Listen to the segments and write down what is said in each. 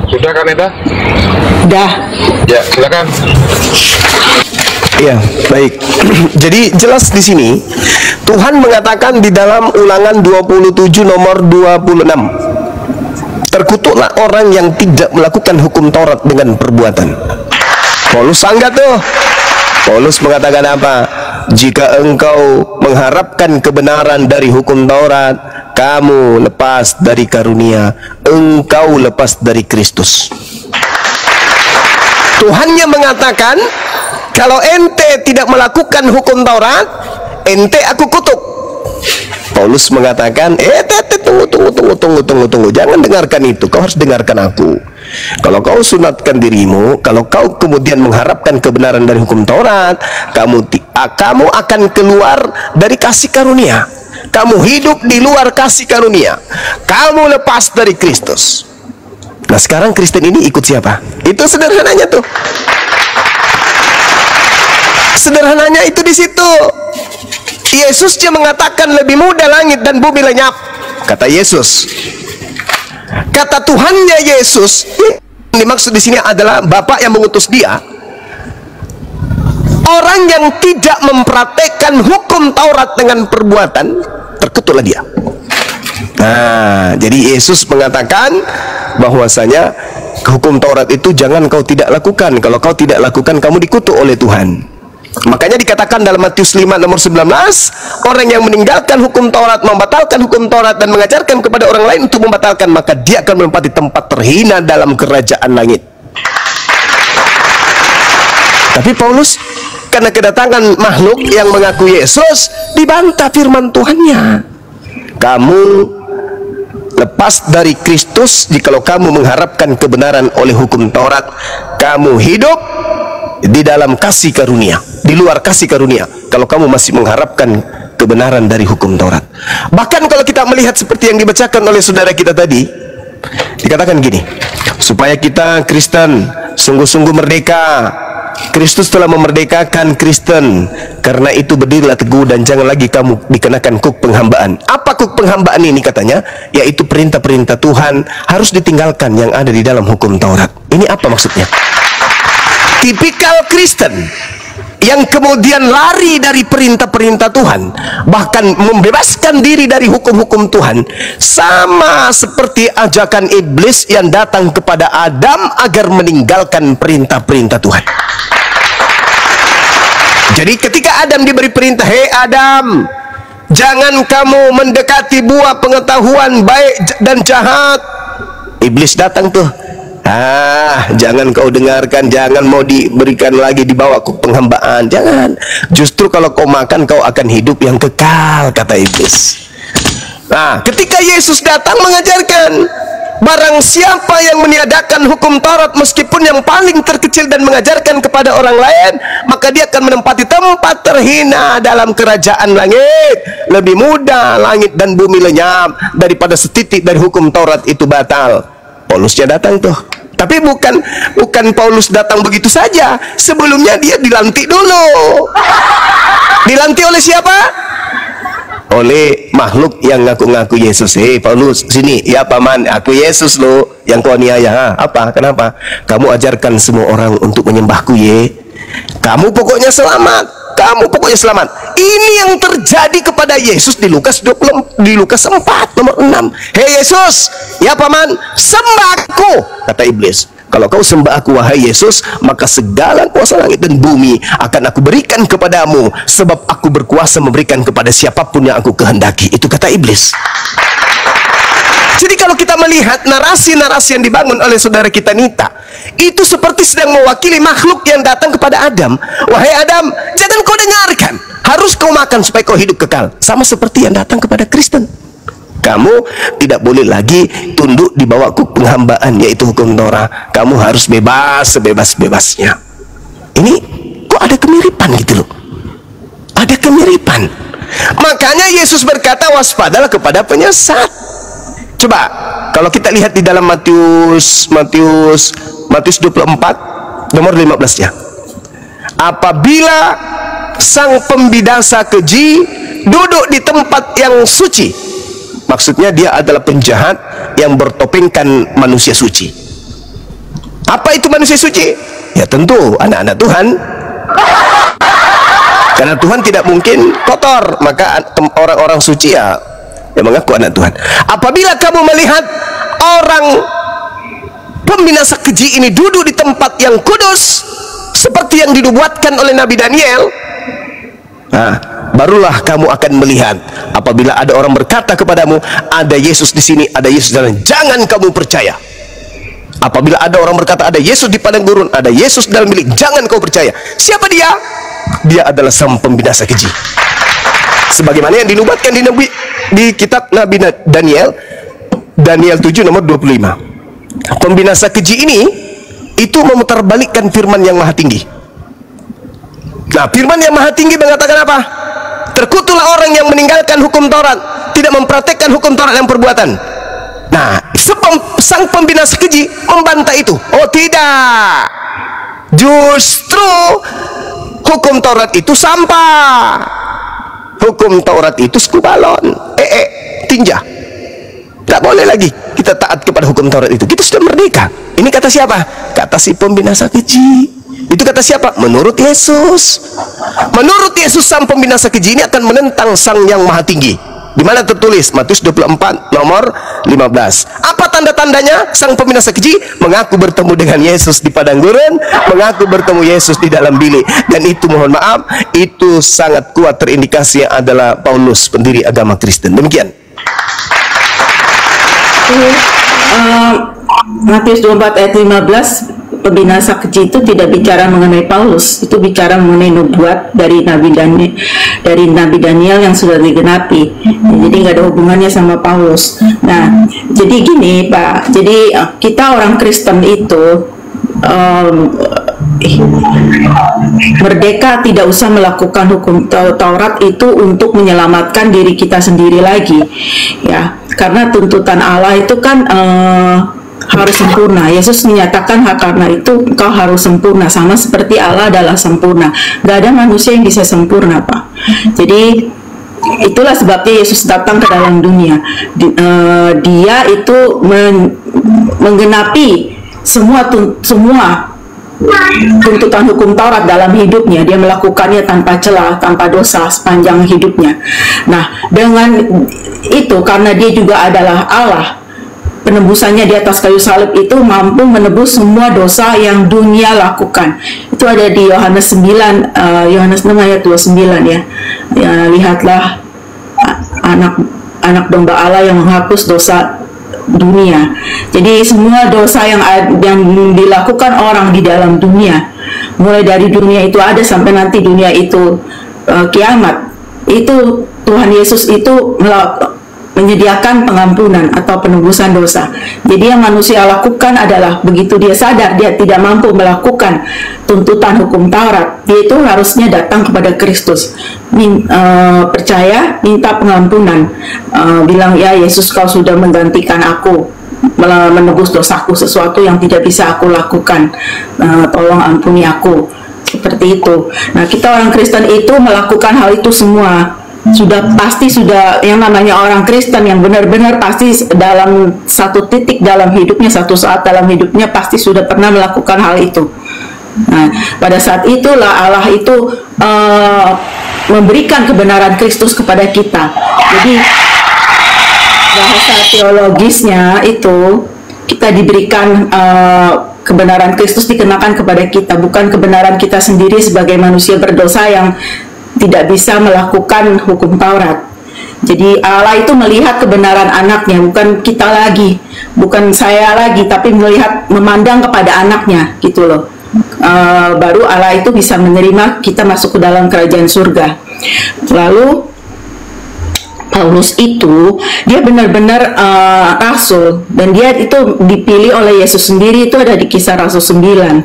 Sudah kan, Pendeta? Dah. Ya, silakan. Ya, baik. Jadi jelas di sini Tuhan mengatakan di dalam Ulangan 27 nomor 26, terkutuklah orang yang tidak melakukan hukum Taurat dengan perbuatan. Paulus sanggah tuh. Paulus mengatakan apa? Jika engkau mengharapkan kebenaran dari hukum Taurat, kamu lepas dari karunia, engkau lepas dari Kristus. Tuhannya mengatakan, kalau ente tidak melakukan hukum Taurat, ente aku kutuk. Paulus mengatakan, tunggu, jangan dengarkan itu, kau harus dengarkan aku. Kalau kau sunatkan dirimu, kalau kau kemudian mengharapkan kebenaran dari hukum Taurat, kamu akan keluar dari kasih karunia. Kamu hidup di luar kasih karunia. Kamu lepas dari Kristus. Nah, sekarang Kristen ini ikut siapa? Itu sederhananya tuh. Sederhananya itu di situ. Yesusnya mengatakan lebih mudah langit dan bumi lenyap, kata Yesus. Kata Tuhannya Yesus, yang dimaksud di sini adalah Bapa yang mengutus dia. Orang yang tidak mempraktekkan hukum Taurat dengan perbuatan, terkutuklah dia. Nah, jadi Yesus mengatakan bahwasanya hukum Taurat itu jangan kau tidak lakukan. Kalau kau tidak lakukan, kamu dikutuk oleh Tuhan. Makanya dikatakan dalam Matius 5 nomor 19, orang yang meninggalkan hukum Taurat, membatalkan hukum Taurat dan mengajarkan kepada orang lain untuk membatalkan, maka dia akan menempati tempat terhina dalam kerajaan langit. Tapi Paulus, karena kedatangan makhluk yang mengaku Yesus, dibantah firman Tuhannya. Kamu lepas dari Kristus jikalau kamu mengharapkan kebenaran oleh hukum Taurat. Kamu hidup di dalam kasih karunia, di luar kasih karunia, kalau kamu masih mengharapkan kebenaran dari hukum Taurat. Bahkan kalau kita melihat seperti yang dibacakan oleh saudara kita tadi, dikatakan gini, supaya kita Kristen sungguh-sungguh merdeka. Kristus telah memerdekakan Kristen, karena itu berdirilah teguh dan jangan lagi kamu dikenakan kuk penghambaan. Apa kuk penghambaan ini katanya? Yaitu perintah-perintah Tuhan harus ditinggalkan yang ada di dalam hukum Taurat. Ini apa maksudnya? Tipikal Kristen yang kemudian lari dari perintah-perintah Tuhan, bahkan membebaskan diri dari hukum-hukum Tuhan, sama seperti ajakan iblis yang datang kepada Adam agar meninggalkan perintah-perintah Tuhan. Jadi ketika Adam diberi perintah, hei Adam, jangan kamu mendekati buah pengetahuan baik dan jahat, iblis datang tuh, jangan kau dengarkan, jangan mau diberikan lagi, dibawa ke penghambaan, jangan. Justru kalau kau makan, kau akan hidup yang kekal, kata iblis. Nah, ketika Yesus datang mengajarkan, barang siapa yang meniadakan hukum Taurat meskipun yang paling terkecil dan mengajarkan kepada orang lain, maka dia akan menempati tempat terhina dalam kerajaan langit. Lebih mudah langit dan bumi lenyap daripada setitik dari hukum Taurat itu batal. Paulusnya datang tuh. Tapi bukan Paulus datang begitu saja. Sebelumnya dia dilantik dulu. Dilantik oleh siapa? Oleh makhluk yang ngaku-ngaku Yesus. Hei Paulus, sini. Ya paman, aku Yesus lo yang kau aniaya. Apa? Kenapa? Kamu ajarkan semua orang untuk menyembahku ye. Kamu pokoknya selamat. Kamu pokoknya selamat. Ini yang terjadi kepada Yesus di Lukas 4 nomor 6. Hei Yesus, ya paman, sembah aku, kata iblis. Kalau kau sembah aku wahai Yesus, maka segala kuasa langit dan bumi akan aku berikan kepadamu, sebab aku berkuasa memberikan kepada siapapun yang aku kehendaki. Itu kata iblis. Jadi kalau kita melihat narasi-narasi yang dibangun oleh saudara kita Nita, itu seperti sedang mewakili makhluk yang datang kepada Adam. Wahai Adam, jangan kau dengarkan, harus kau makan supaya kau hidup kekal. Sama seperti yang datang kepada Kristen. Kamu tidak boleh lagi tunduk di bawah penghambaan, yaitu hukum Torah. Kamu harus bebas sebebas-bebasnya. Ini kok ada kemiripan gitu loh. Ada kemiripan. Makanya Yesus berkata, waspadalah kepada penyesat. Coba kalau kita lihat di dalam Matius 24 nomor 15-nya. Apabila sang pembidasa keji duduk di tempat yang suci, maksudnya dia adalah penjahat yang bertopengkan manusia suci. Apa itu manusia suci? Ya tentu anak-anak Tuhan. Karena Tuhan tidak mungkin kotor, maka orang-orang suci ya mengaku anak Tuhan. Apabila kamu melihat orang pembinasa keji ini duduk di tempat yang kudus seperti yang dinubuatkan oleh Nabi Daniel, nah, barulah kamu akan melihat. Apabila ada orang berkata kepadamu, ada Yesus di sini, ada Yesus di sana, jangan kamu percaya. Apabila ada orang berkata, ada Yesus di padang gurun, ada Yesus dalam bilik, jangan kau percaya. Siapa dia? Dia adalah sang pembinasa keji. Sebagaimana yang dinubuatkan di kitab Nabi Daniel, Daniel 7 nomor 25. Pembinasa keji ini itu memutarbalikkan firman yang maha tinggi. Nah, firman yang maha tinggi mengatakan apa? Terkutuklah orang yang meninggalkan hukum Taurat, tidak mempraktekkan hukum Taurat dan perbuatan. Nah, sang pembinasa keji membantah itu. Oh tidak, justru hukum Taurat itu sampah. Hukum Taurat itu skubalon, tinja. Tak boleh lagi kita taat kepada hukum Taurat itu. Kita sudah merdeka. Ini kata siapa? Kata si pembinasa keji. Itu kata siapa? Menurut Yesus. Menurut Yesus, sang pembinasa keji ini akan menentang sang yang maha tinggi. Di mana tertulis? Matius 24 nomor 15. Apa tanda-tandanya sang pembinasa keji? Mengaku bertemu dengan Yesus di padang gurun, mengaku bertemu Yesus di dalam bilik. Dan itu, mohon maaf, itu sangat kuat terindikasi adalah Paulus, pendiri agama Kristen. Demikian. Matius 24 ayat 15, pembinasa keji itu tidak bicara mengenai Paulus, itu bicara mengenai nubuat dari Nabi Daniel yang sudah digenapi. Jadi nggak ada hubungannya sama Paulus. Nah, jadi gini Pak, jadi kita orang Kristen itu merdeka, tidak usah melakukan hukum Taurat itu untuk menyelamatkan diri kita sendiri lagi, ya, karena tuntutan Allah itu kan harus sempurna. Yesus menyatakan karena itu engkau harus sempurna, sama seperti Allah adalah sempurna. Gak ada manusia yang bisa sempurna, Pak. Jadi itulah sebabnya Yesus datang ke dalam dunia. Dia itu menggenapi semua tuntutan hukum Taurat dalam hidupnya. Dia melakukannya tanpa celah, tanpa dosa sepanjang hidupnya. Nah, dengan itu, karena dia juga adalah Allah, penebusannya di atas kayu salib itu mampu menebus semua dosa yang dunia lakukan. Itu ada di Yohanes 9, Yohanes 6 ayat 29 ya. Ya, lihatlah anak domba Allah yang menghapus dosa dunia. Jadi semua dosa yang dilakukan orang di dalam dunia, mulai dari dunia itu ada sampai nanti dunia itu kiamat, itu Tuhan Yesus itu menyediakan pengampunan atau penebusan dosa. Jadi yang manusia lakukan adalah begitu dia sadar dia tidak mampu melakukan tuntutan hukum Taurat, dia itu harusnya datang kepada Kristus, percaya, minta pengampunan, bilang, ya Yesus, kau sudah menggantikan aku, menebus dosaku, sesuatu yang tidak bisa aku lakukan, tolong ampuni aku. Seperti itu. Nah, kita orang Kristen itu melakukan hal itu semua. Pasti sudah yang namanya orang Kristen yang benar-benar pasti dalam satu titik dalam hidupnya, satu saat dalam hidupnya pasti sudah pernah melakukan hal itu. Nah, pada saat itulah Allah itu memberikan kebenaran Kristus kepada kita. Jadi bahasa teologisnya itu kita diberikan kebenaran Kristus dikenakan kepada kita, bukan kebenaran kita sendiri sebagai manusia berdosa yang tidak bisa melakukan hukum Taurat. Jadi Allah itu melihat kebenaran anaknya, bukan kita lagi, bukan saya lagi, tapi memandang kepada anaknya, gitu loh. Baru Allah itu bisa menerima kita masuk ke dalam kerajaan surga. Lalu Paulus itu dia benar-benar rasul, dan dia itu dipilih oleh Yesus sendiri. Itu ada di Kisah Rasul 9.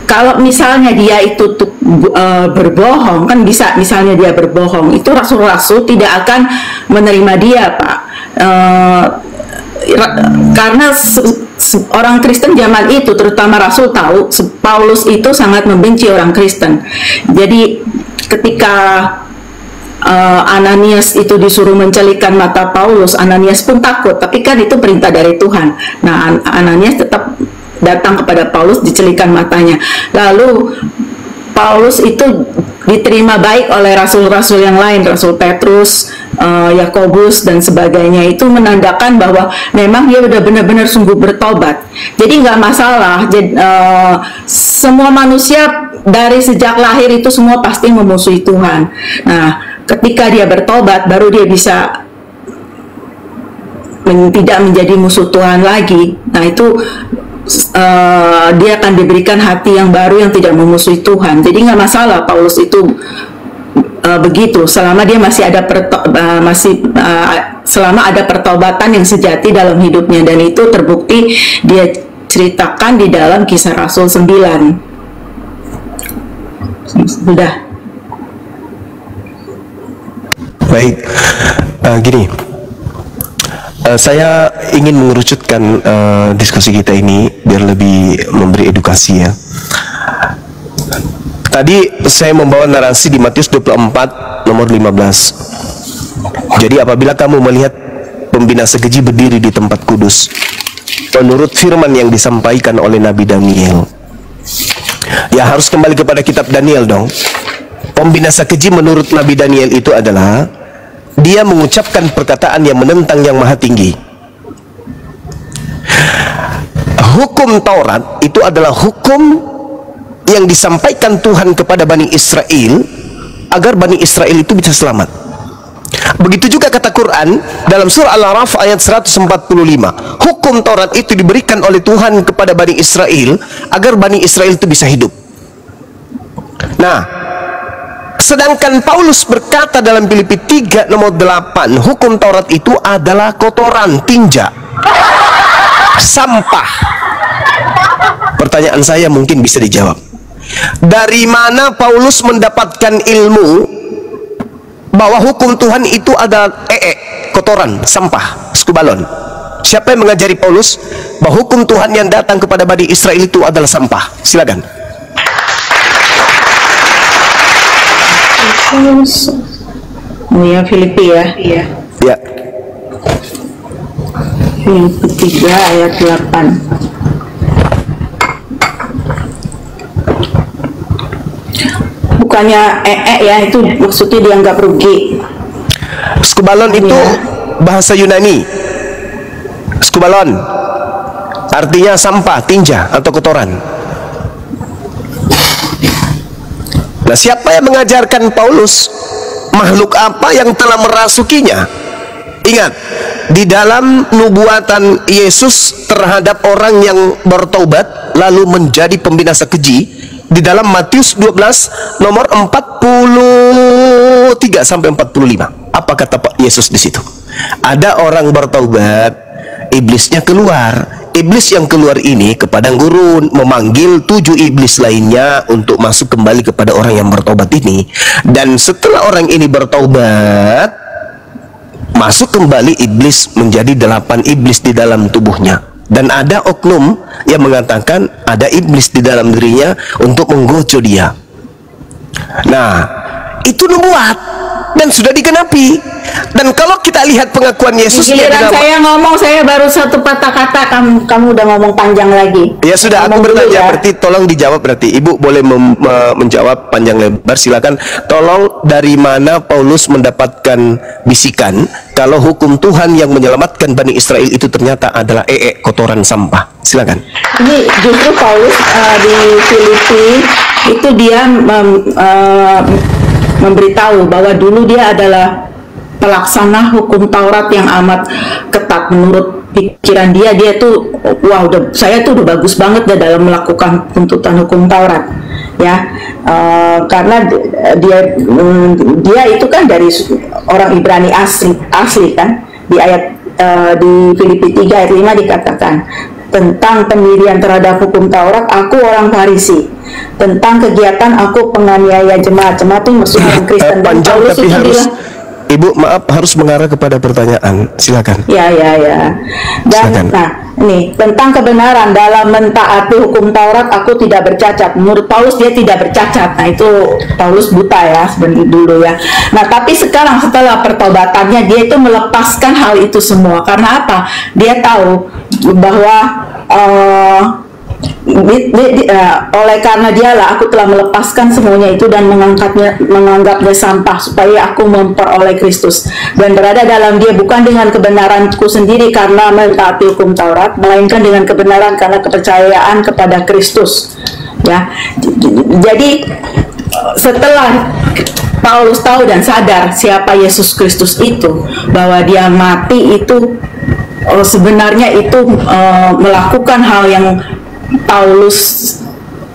Kalau misalnya dia itu berbohong, kan bisa misalnya dia berbohong, itu rasul-rasul tidak akan menerima dia, Pak. Karena orang Kristen zaman itu, terutama rasul, tahu Paulus itu sangat membenci orang Kristen. Jadi ketika Ananias itu disuruh mencelikan mata Paulus, Ananias pun takut, tapi kan itu perintah dari Tuhan. Nah, Ananias tetap datang kepada Paulus, dicelikan matanya. Lalu Paulus itu diterima baik oleh rasul-rasul yang lain, Rasul Petrus, Yakobus dan sebagainya. Itu menandakan bahwa memang dia udah benar-benar sungguh bertobat. Jadi nggak masalah. Semua manusia dari sejak lahir itu semua pasti memusuhi Tuhan. Nah, ketika dia bertobat, baru dia bisa tidak menjadi musuh Tuhan lagi. Nah, itu dia akan diberikan hati yang baru yang tidak memusuhi Tuhan. Jadi nggak masalah Paulus itu begitu, selama dia masih ada selama ada pertobatan yang sejati dalam hidupnya, dan itu terbukti dia ceritakan di dalam Kisah Rasul 9. Sudah. Baik, gini. Saya ingin mengerucutkan diskusi kita ini biar lebih memberi edukasi ya. Tadi saya membawa narasi di Matius 24 nomor 15. Jadi apabila kamu melihat pembinasa keji berdiri di tempat kudus, menurut firman yang disampaikan oleh Nabi Daniel, ya harus kembali kepada kitab Daniel dong. Pembinasa keji menurut Nabi Daniel itu adalah dia mengucapkan perkataan yang menentang yang maha tinggi. Hukum Taurat itu adalah hukum yang disampaikan Tuhan kepada Bani Israel agar Bani Israel itu bisa selamat. Begitu juga kata Quran dalam surah Al-A'raf ayat 145. Hukum Taurat itu diberikan oleh Tuhan kepada Bani Israel agar Bani Israel itu bisa hidup. Nah, sedangkan Paulus berkata dalam Filipi 3 nomor 8, hukum Taurat itu adalah kotoran, tinja, sampah. Pertanyaan saya mungkin bisa dijawab. Dari mana Paulus mendapatkan ilmu bahwa hukum Tuhan itu adalah kotoran, sampah, skubalon? Siapa yang mengajari Paulus bahwa hukum Tuhan yang datang kepada Bani Israel itu adalah sampah? Silakan. Oh ya, Filipi ya. Iya. Ya. Filipi 3 ayat 8. Bukannya ya, itu maksudnya dianggap rugi. Skubalon itu bahasa Yunani. Skubalon artinya sampah, tinja atau kotoran. Nah, siapa yang mengajarkan Paulus? Makhluk apa yang telah merasukinya? Ingat, di dalam nubuatan Yesus terhadap orang yang bertobat lalu menjadi pembinasa keji, di dalam Matius 12 nomor 43 sampai 45. Apa kata Pak Yesus di situ? Ada orang bertobat, iblisnya keluar. Iblis yang keluar ini ke padang gurun memanggil 7 iblis lainnya untuk masuk kembali kepada orang yang bertobat ini. Dan setelah orang ini bertobat, masuk kembali iblis menjadi 8 iblis di dalam tubuhnya. Dan ada oknum yang mengatakan ada iblis di dalam dirinya untuk menggojo dia. Nah, itu nubuat dan sudah digenapi. Dan kalau kita lihat pengakuan Yesus, giliran saya ngomong, saya baru satu patah kata, kamu udah ngomong panjang lagi. Ya sudah, aku bertanya, berarti tolong dijawab. Berarti Ibu boleh menjawab panjang lebar, silakan. Tolong, dari mana Paulus mendapatkan bisikan kalau hukum Tuhan yang menyelamatkan Bani Israel itu ternyata adalah kotoran sampah? Silakan. Ini justru Paulus di Filipi itu dia memberitahu bahwa dulu dia adalah pelaksana hukum Taurat yang amat ketat. Menurut pikiran dia tuh, wah, saya tuh udah bagus banget deh dalam melakukan tuntutan hukum Taurat, ya. Karena dia itu kan dari orang Ibrani asli kan. Di ayat di Filipi 3 ayat 5 dikatakan tentang pendirian terhadap hukum Taurat, aku orang Farisi. Tentang kegiatan, aku penganiaya jemaat. Jemaat itu maksud orang Kristen. Dan Paulus itu bilang, Ibu, maaf, harus mengarah kepada pertanyaan. Silakan. Ya. Dan silakan. Nah, ini tentang kebenaran dalam mentaati hukum Taurat, aku tidak bercacat. Menurut Paulus dia tidak bercacat. Nah, itu Paulus buta ya sebenarnya dulu ya. Nah, tapi sekarang setelah pertobatannya dia itu melepaskan hal itu semua. Karena apa? Dia tahu bahwa oleh karena dialah aku telah melepaskan semuanya itu dan menganggapnya sampah supaya aku memperoleh Kristus dan berada dalam dia, bukan dengan kebenaranku sendiri karena mentaati hukum Taurat, melainkan dengan kebenaran karena kepercayaan kepada Kristus. Ya, jadi setelah Paulus tahu dan sadar siapa Yesus Kristus itu, bahwa dia mati itu sebenarnya itu melakukan hal yang Paulus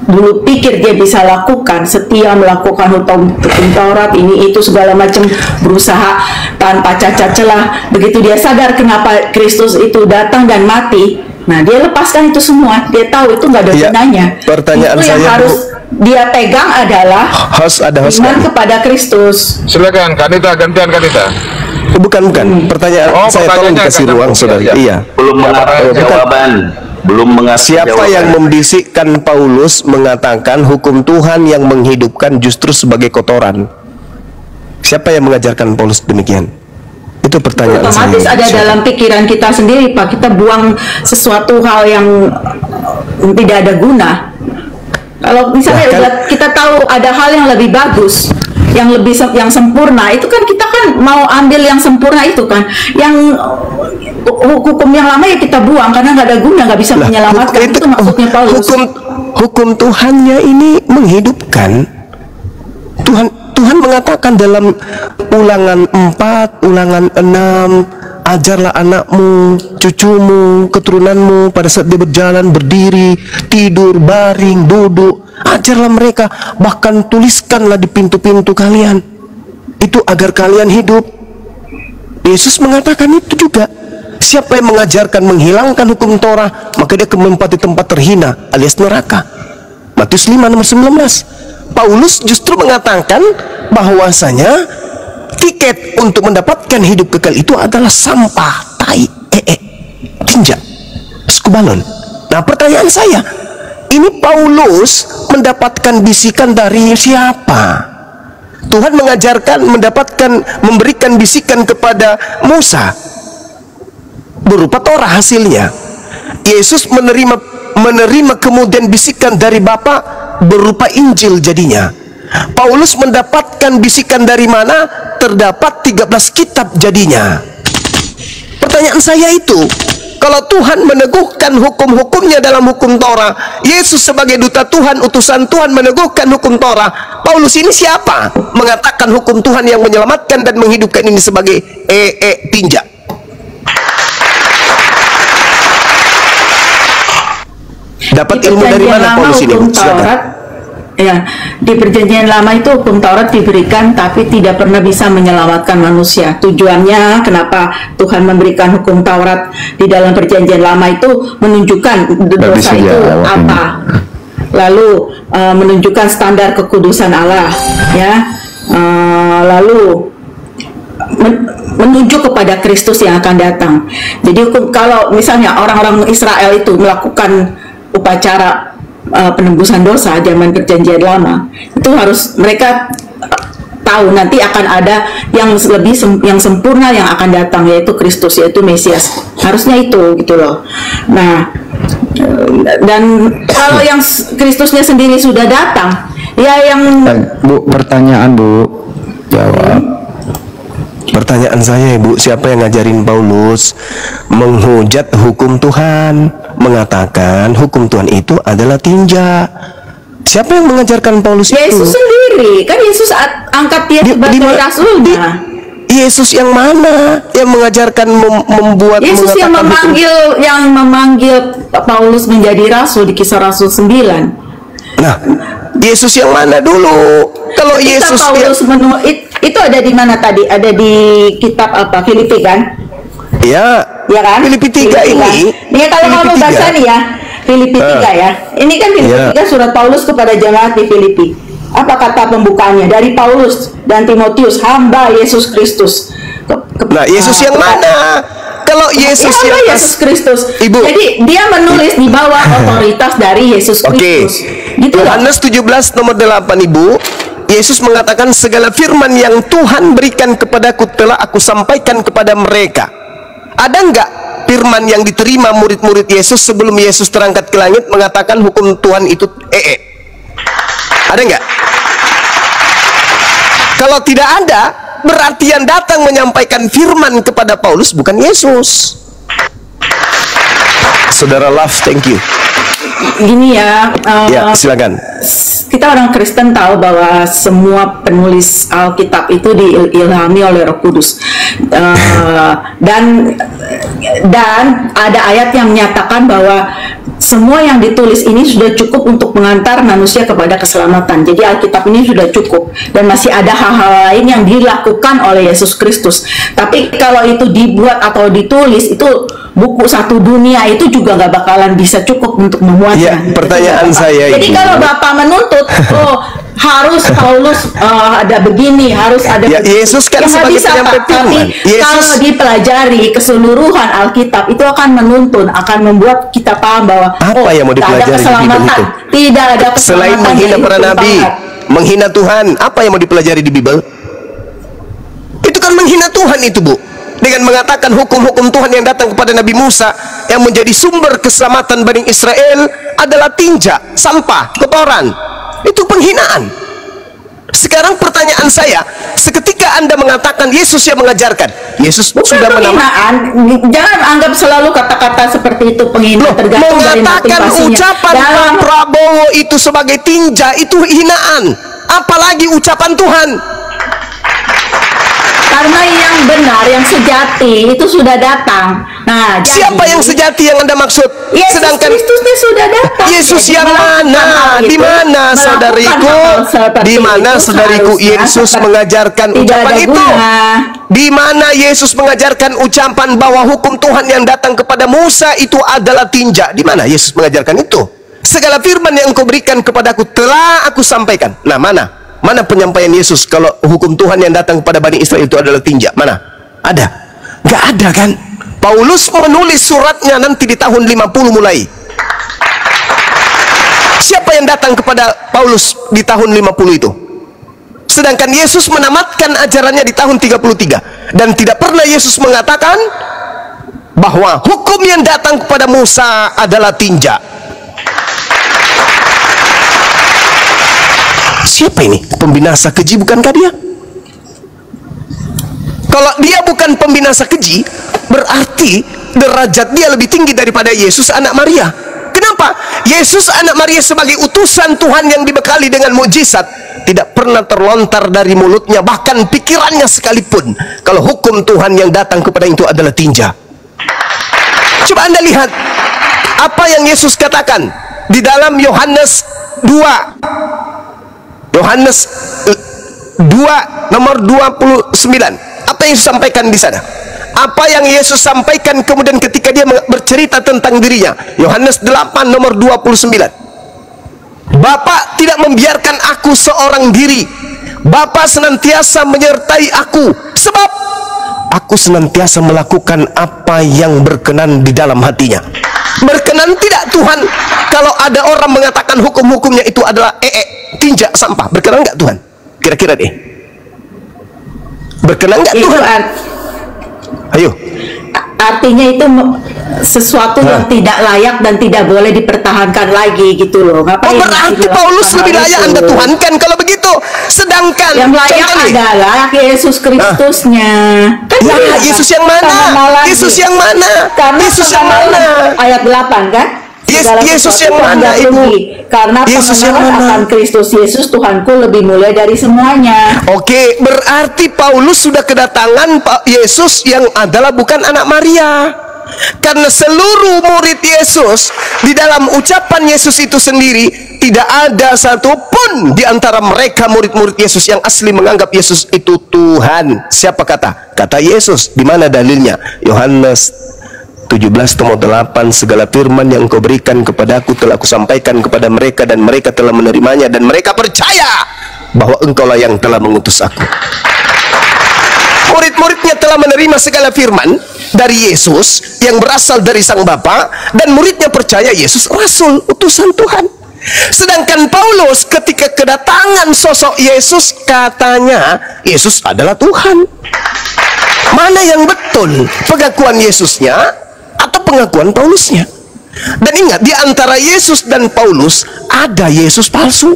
dulu pikir dia bisa lakukan, setia melakukan hukum Taurat, ini itu segala macam, berusaha tanpa cacat celah. Begitu dia sadar kenapa Kristus itu datang dan mati, nah dia lepaskan itu semua. Dia tahu itu nggak ada gunanya. Pertanyaan itu yang saya, harus dia pegang adalah iman kepada Kristus. Silakan Kanita, gantian Kanita. Bukan. Pertanyaan saya, tolong kasih ruang, saudara. Iya. Belum mengasih jawaban. Belum mengasih Siapa jawaban. yang membisikkan Paulus mengatakan hukum Tuhan yang menghidupkan justru sebagai kotoran? Siapa yang mengajarkan Paulus demikian? Itu pertanyaan saya. Otomatis ada dalam pikiran kita sendiri, Pak. Kita buang sesuatu hal yang tidak ada guna. Kalau misalnya kita tahu ada hal yang lebih bagus, yang sempurna, itu kan kita kan mau ambil yang sempurna itu kan. Yang hukum yang lama ya kita buang karena nggak ada guna, nggak bisa menyelamatkan. Itu maksudnya Paulus. Hukum Tuhannya ini menghidupkan. Tuhan mengatakan dalam Ulangan 4, Ulangan 6, ajarlah anakmu, cucumu, keturunanmu pada saat dia berjalan, berdiri, tidur, baring, duduk. Ajarlah mereka, bahkan tuliskanlah di pintu-pintu kalian. Itu agar kalian hidup. Yesus mengatakan itu juga. Siapa yang mengajarkan menghilangkan hukum Torah, maka dia akan menempati tempat terhina alias neraka. Matius 5 nomor 19. Paulus justru mengatakan bahwasanya tiket untuk mendapatkan hidup kekal itu adalah sampah, tai, tinja, skubalon. Nah, pertanyaan saya, ini Paulus mendapatkan bisikan dari siapa? Tuhan memberikan bisikan kepada Musa berupa Torah hasilnya. Yesus menerima kemudian bisikan dari Bapa berupa Injil jadinya. Paulus mendapatkan bisikan dari mana? Terdapat 13 kitab jadinya. Pertanyaan saya itu, kalau Tuhan meneguhkan hukum-hukumnya dalam hukum Torah, Yesus sebagai duta Tuhan, utusan Tuhan meneguhkan hukum Torah, Paulus ini siapa? Mengatakan hukum Tuhan yang menyelamatkan dan menghidupkan ini sebagai tinja. Dapat ilmu dari mana Paulus ini? Ya, di perjanjian lama itu hukum Taurat diberikan tapi tidak pernah bisa menyelamatkan manusia. Tujuannya kenapa Tuhan memberikan hukum Taurat di dalam perjanjian lama itu menunjukkan dosa itu apa, lalu menunjukkan standar kekudusan Allah, ya, lalu menunjuk kepada Kristus yang akan datang. Jadi kalau misalnya orang-orang Israel itu melakukan upacara penembusan dosa zaman perjanjian lama, itu harus mereka tahu nanti akan ada yang lebih yang sempurna yang akan datang, yaitu Kristus, yaitu Mesias. Harusnya itu gitu loh. Nah, dan kalau yang Kristusnya sendiri sudah datang, ya yang Bu, pertanyaan Bu, jawab. Pertanyaan saya, Ibu, siapa yang ngajarin Paulus menghujat hukum Tuhan, mengatakan hukum Tuhan itu adalah tinja? Siapa yang mengajarkan Paulus itu? Yesus sendiri, kan Yesus angkat dia sebagai rasulnya. Yesus yang mana yang mengajarkan membuat Yesus yang memanggil Paulus menjadi rasul di Kisah Rasul 9. Nah, Yesus yang mana dulu? Kalau Yesus Paulus itu ada di mana tadi? Ada di kitab apa? Filipi kan? Ya. Ya kan? Filipi 3 ini. Ini kalau kamu baca nih ya, Filipi 3 ya. Ini kan Filipi 3 surat Paulus kepada jemaat di Filipi. Apa kata pembukaannya? Dari Paulus dan Timotius, hamba Yesus Kristus. Nah, Yesus yang mana? Kalau Yesus ya, yang Yesus Kristus. Ibu. Jadi dia menulis di bawah otoritas dari Yesus Kristus. Gitu Yohanes 17 nomor 8, Ibu. Yesus mengatakan segala firman yang Tuhan berikan kepadaku telah aku sampaikan kepada mereka. Ada enggak firman yang diterima murid-murid Yesus sebelum Yesus terangkat ke langit mengatakan hukum Tuhan itu Ada nggak? Kalau tidak ada, berarti yang datang menyampaikan firman kepada Paulus bukan Yesus. Saudara Love, thank you. Gini ya, Ya, silakan. kita orang Kristen tahu bahwa semua penulis Alkitab itu diilhami oleh Roh Kudus, dan ada ayat yang menyatakan bahwa semua yang ditulis ini sudah cukup untuk mengantar manusia kepada keselamatan. Jadi Alkitab ini sudah cukup, dan masih ada hal-hal lain yang dilakukan oleh Yesus Kristus. Tapi kalau itu dibuat atau ditulis, itu buku satu dunia itu juga nggak bakalan bisa cukup untuk memuatnya. Ya, pertanyaan saya Jadi ini, kalau Bapak menuntut, harus Paulus ada begini, harus ada ya, begini. Yesus kan Nggak sebagai bisa, penyampai Pak. firman. Tapi kalau dipelajari keseluruhan Alkitab, itu akan menuntun, akan membuat kita paham bahwa apa yang mau tidak ada dipelajari di Bible keselamatan, itu? tidak ada keselamatan. Selain menghina para nabi, menghina Tuhan, apa yang mau dipelajari di Bible? Itu kan menghina Tuhan itu, Bu. Dengan mengatakan hukum-hukum Tuhan yang datang kepada Nabi Musa yang menjadi sumber keselamatan Bani Israel adalah tinja, sampah, kotoran. Itu penghinaan. Sekarang pertanyaan saya, seketika Anda mengatakan Yesus yang mengajarkan, Yesus sudah penghinaan. Jangan anggap selalu kata-kata seperti itu penghinaan, tergantung dari mengatakan motivasinya. ucapan Pak Prabowo itu sebagai tinja, itu hinaan. Apalagi ucapan Tuhan. Karena yang benar, yang sejati itu sudah datang. Nah, Siapa yang sejati yang Anda maksud? Yesus Sedangkan Kristusnya sudah datang. Yesus Jadi yang mana? Di mana, saudariku? Di mana, saudariku, Yesus mengajarkan ucapan itu? Di mana Yesus mengajarkan ucapan bahwa hukum Tuhan yang datang kepada Musa itu adalah tinja? Di mana Yesus mengajarkan itu? Segala firman yang Engkau berikan kepadaku telah aku sampaikan. Nah, mana? Mana penyampaian Yesus kalau hukum Tuhan yang datang kepada Bani Israel itu adalah tinja? Mana? Ada? Gak ada kan? Paulus menulis suratnya nanti di tahun 50 mulai. Siapa yang datang kepada Paulus di tahun 50 itu? Sedangkan Yesus menamatkan ajarannya di tahun 33. Dan tidak pernah Yesus mengatakan bahwa hukum yang datang kepada Musa adalah tinja. Siapa ini? Pembinasa keji, bukankah dia? Kalau dia bukan pembinasa keji, berarti derajat dia lebih tinggi daripada Yesus anak Maria. Kenapa? Yesus anak Maria sebagai utusan Tuhan yang dibekali dengan mukjizat tidak pernah terlontar dari mulutnya, bahkan pikirannya sekalipun, kalau hukum Tuhan yang datang kepada itu adalah tinja. Coba Anda lihat apa yang Yesus katakan di dalam Yohanes 2 nomor 29. Apa yang disampaikan di sana? Apa yang Yesus sampaikan kemudian ketika dia bercerita tentang dirinya? Yohanes 8 nomor 29. Bapa tidak membiarkan aku seorang diri. Bapa senantiasa menyertai aku, sebab aku senantiasa melakukan apa yang berkenan di dalam hatinya. Berkenan tidak Tuhan kalau ada orang mengatakan hukum-hukumnya itu adalah tinja, sampah? Berkenan nggak Tuhan? Kira-kira deh. Berkenan nggak Tuhan? Ayo. Artinya itu sesuatu yang tidak layak dan tidak boleh dipertahankan lagi gitu loh. Ngapain berarti Paulus lebih layak Anda tuhankan kalau begitu. Sedangkan yang layak adalah Yesus Kristusnya. Kan Yesus yang mana? Yesus yang mana? Karena Yesus yang mana? Ayat 8 kan? Yesus yang mana, Ibu? Karena Yesus yang mana? akan Kristus Yesus Tuhanku lebih mulia dari semuanya. Oke, berarti Paulus sudah kedatangan Pak Yesus yang adalah bukan anak Maria. Karena seluruh murid Yesus di dalam ucapan Yesus itu sendiri, tidak ada satupun di antara mereka murid-murid Yesus yang asli menganggap Yesus itu Tuhan. Siapa kata? Kata Yesus. Di mana dalilnya? Yohanes 17 nomor 8, segala firman yang Engkau berikan kepadaku telah aku sampaikan kepada mereka, dan mereka telah menerimanya, dan mereka percaya bahwa Engkaulah yang telah mengutus aku. Murid-muridnya telah menerima segala firman dari Yesus yang berasal dari Sang Bapa, dan muridnya percaya Yesus rasul, utusan Tuhan. Sedangkan Paulus ketika kedatangan sosok Yesus, katanya Yesus adalah Tuhan. Mana yang betul? Pengakuan Yesusnya itulah pengakuan Paulusnya. Dan ingat, di antara Yesus dan Paulus ada Yesus palsu.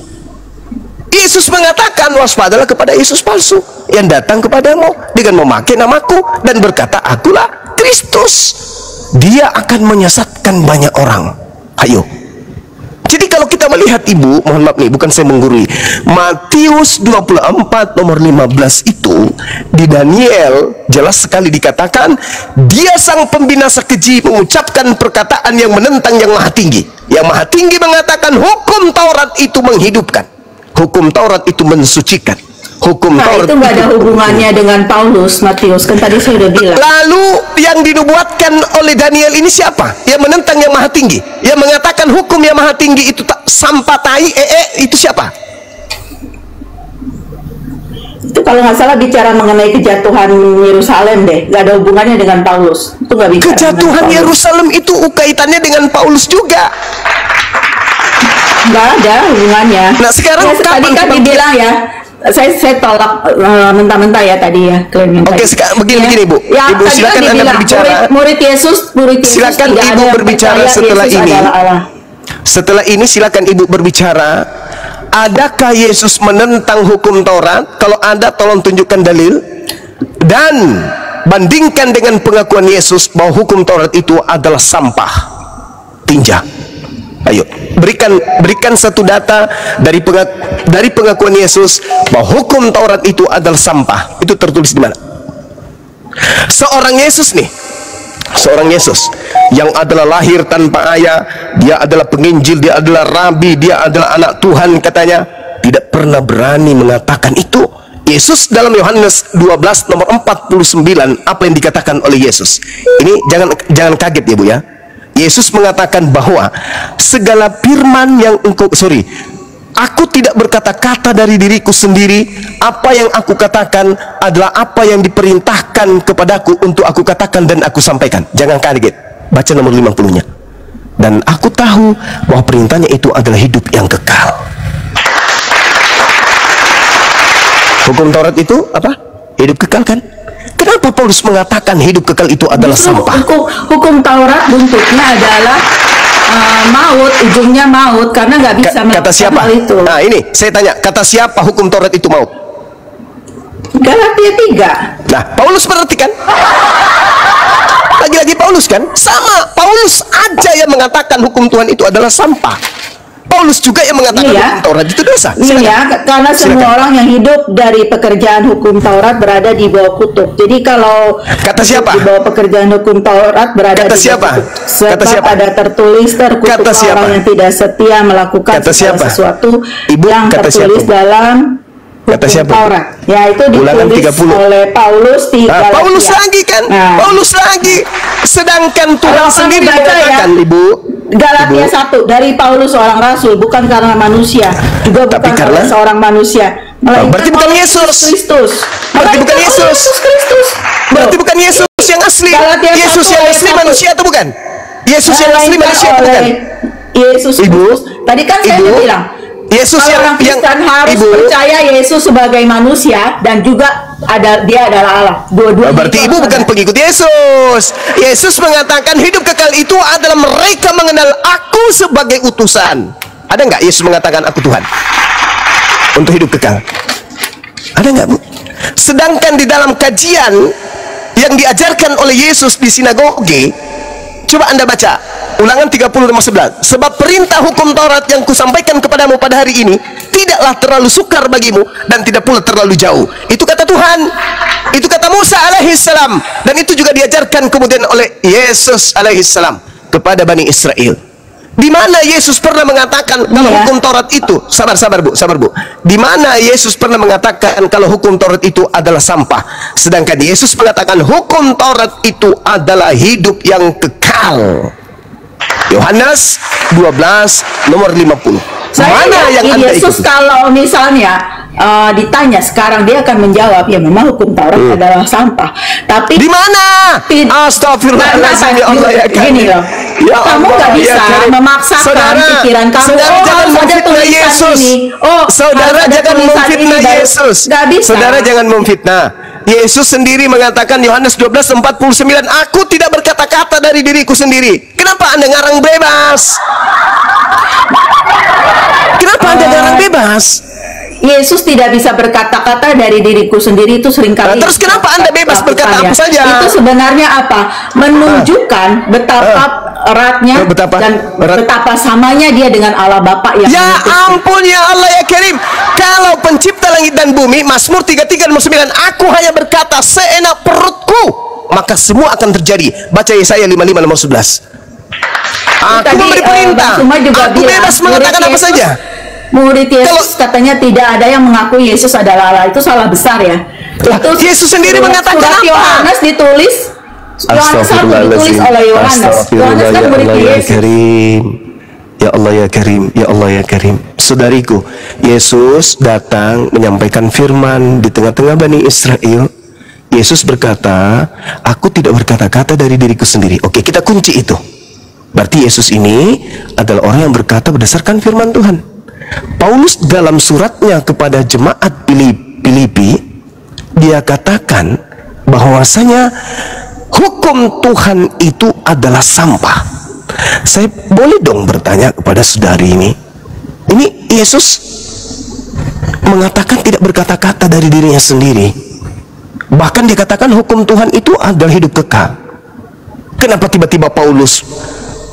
Yesus mengatakan, waspadalah kepada Yesus palsu yang datang kepadamu dengan memakai namaku dan berkata, akulah Kristus. Dia akan menyesatkan banyak orang. Ayo. Jadi kalau kita melihat, Ibu, mohon maaf nih, bukan saya menggurui, Matius 24 nomor 15 itu di Daniel jelas sekali dikatakan, dia sang pembinasa keji mengucapkan perkataan yang menentang yang maha tinggi. Yang maha tinggi mengatakan hukum Taurat itu menghidupkan, hukum Taurat itu mensucikan, hukum Taurat itu nggak ada hubungannya dengan Paulus. Matius kan tadi saya udah bilang. Lalu yang dinubuatkan oleh Daniel ini siapa? Yang menentang yang maha tinggi, yang mengatakan hukum yang maha tinggi itu sampah tai itu siapa? Itu kalau nggak salah bicara mengenai kejatuhan Yerusalem deh, nggak ada hubungannya dengan Paulus. Itu nggak bicara. Kejatuhan Yerusalem itu kaitannya dengan Paulus juga. Nggak ada hubungannya. Nah sekarang ya, tadi kan dibilang ya, saya tolak mentah-mentah ya tadi ya klaimnya. Oke, begini Bu. Ya, Ibu silakan Anda berbicara. Murid Yesus silakan Ibu berbicara setelah ini. Setelah ini silakan Ibu berbicara. Adakah Yesus menentang hukum Taurat? Kalau ada, tolong tunjukkan dalil. Dan bandingkan dengan pengakuan Yesus bahwa hukum Taurat itu adalah sampah, tinja. Ayo, berikan satu data dari pengakuan Yesus bahwa hukum Taurat itu adalah sampah. Itu tertulis di mana? Seorang Yesus nih, seorang Yesus yang adalah lahir tanpa ayah, dia adalah penginjil, dia adalah rabi, dia adalah anak Tuhan katanya, tidak pernah berani mengatakan itu. Yesus dalam Yohanes 12 nomor 49, apa yang dikatakan oleh Yesus? Ini jangan kaget ya Bu ya. Yesus mengatakan bahwa segala firman yang aku tidak berkata-kata dari diriku sendiri, apa yang aku katakan adalah apa yang diperintahkan kepadaku untuk aku katakan dan aku sampaikan. Jangan kaget, baca nomor 50-nya. Dan aku tahu bahwa perintahnya itu adalah hidup yang kekal. Hukum Taurat itu apa? Hidup kekal kan? Kenapa Paulus mengatakan hidup kekal itu adalah sampah? Hukum Taurat bentuknya adalah maut, ujungnya maut, karena nggak bisa kata siapa? Itu. Nah ini saya tanya, kata siapa hukum Taurat itu maut? Galatia 3. Nah Paulus berarti kan? Lagi-lagi Paulus kan? Sama, Paulus aja yang mengatakan hukum Tuhan itu adalah sampah. Paulus juga yang mengatakan hukum Taurat itu dosa. Iya, karena semua orang yang hidup dari pekerjaan hukum Taurat berada di bawah kutuk. Jadi kalau kata siapa? Di bawah pekerjaan hukum Taurat berada kata di siapa? Sebab kata siapa? Ada tertulis terkutuk orang yang tidak setia melakukan sesuatu yang tertulis dalam hukum Taurat. Ya itu ditulis oleh Paulus di Galatia. Paulus lagi kan? Paulus lagi. Sedangkan Tuhan sendiri mengatakan, Ibu, Galatia 1 dari Paulus seorang rasul, bukan karena manusia, juga bukan karena seorang manusia, berarti bukan Yesus Kristus. Berarti bukan Yesus Kristus. Berarti bukan Yesus yang asli. Yesus yang asli manusia atau bukan? Yesus yang asli manusia atau bukan? Yesus Kristus. Tadi kan saya bilang Yesus orang Kristen harus percaya Yesus sebagai manusia dan juga dia adalah Allah. Dua-duanya. Berarti Ibu bukan pengikut Yesus. Yesus mengatakan hidup kekal itu adalah mereka mengenal aku sebagai utusan. Ada nggak Yesus mengatakan aku Tuhan untuk hidup kekal? Ada nggak Bu? Sedangkan di dalam kajian yang diajarkan oleh Yesus di sinagoge, coba Anda baca Ulangan 30 nomor 11. Sebab perintah hukum Taurat yang kusampaikan kepadamu pada hari ini tidaklah terlalu sukar bagimu dan tidak pula terlalu jauh. Itu kata Tuhan. Itu kata Musa alaihissalam. Dan itu juga diajarkan kemudian oleh Yesus alaihissalam kepada Bani Israel. Di mana Yesus pernah mengatakan kalau hukum Taurat itu sabar Bu. Di mana Yesus pernah mengatakan kalau hukum Taurat itu adalah sampah, sedangkan Yesus mengatakan hukum Taurat itu adalah hidup yang kekal. Yohanes 12 nomor 50. Mana yang Anda Yesus ikuti? Kalau misalnya ditanya sekarang, dia akan menjawab ya memang hukum Taurat adalah sampah. Tapi di mana? Astagfirullahaladzim, ya Allah ya kan. Gini loh, ya kamu nggak bisa memaksakan pikiran kamu. Saudara jangan memfitnah Yesus. Saudara jangan memfitnah Yesus. Nggak bisa. Saudara jangan memfitnah. Yesus sendiri mengatakan, Yohanes 12:49, aku tidak berkata-kata dari diriku sendiri. Kenapa Anda ngarang bebas? Kenapa Anda ngarang bebas? Yesus tidak bisa berkata-kata dari diriku sendiri, itu seringkali. Terus kenapa Anda bebas berkata apa saja? Itu sebenarnya apa? Menunjukkan betapa eratnya dan betapa samanya dia dengan Allah Bapa yang ya ampun ya Allah ya Karim. Kalau pencipta langit dan bumi, Mazmur 33 dan 9, aku hanya berkata seenak perutku, maka semua akan terjadi. Baca Yesaya 55 nomor 11. Aku memberi perintah, aku bebas mengatakan apa saja. Murid Yesus katanya tidak ada yang mengakui Yesus adalah Allah. Itu salah besar ya. Itu Yesus sendiri mengatakan surat apa? Yohanes ditulis, Yohanes 1 ditulis oleh Yohanes. Yohanes kan murid Yesus. Ya Allah ya Karim, ya Allah ya Karim. Saudariku, Yesus datang menyampaikan firman di tengah-tengah Bani Israel. Yesus berkata, aku tidak berkata-kata dari diriku sendiri. Oke, kita kunci itu. Berarti Yesus ini adalah orang yang berkata berdasarkan firman Tuhan. Paulus dalam suratnya kepada jemaat Filipi, dia katakan bahwasanya hukum Tuhan itu adalah sampah. Saya boleh dong bertanya kepada saudari ini Yesus mengatakan tidak berkata-kata dari dirinya sendiri. Bahkan dikatakan hukum Tuhan itu adalah hidup kekal. Kenapa tiba-tiba Paulus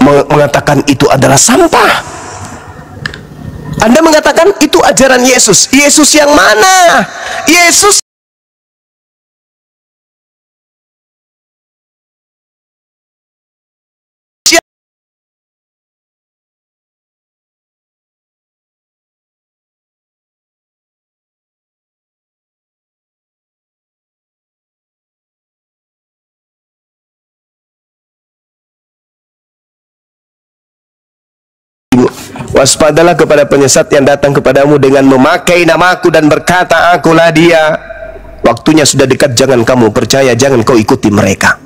mengatakan itu adalah sampah? Anda mengatakan itu ajaran Yesus. Yesus yang mana? Yesus waspadalah kepada penyesat yang datang kepadamu dengan memakai namaku dan berkata, akulah dia. Waktunya sudah dekat, jangan kamu percaya, jangan kau ikuti mereka.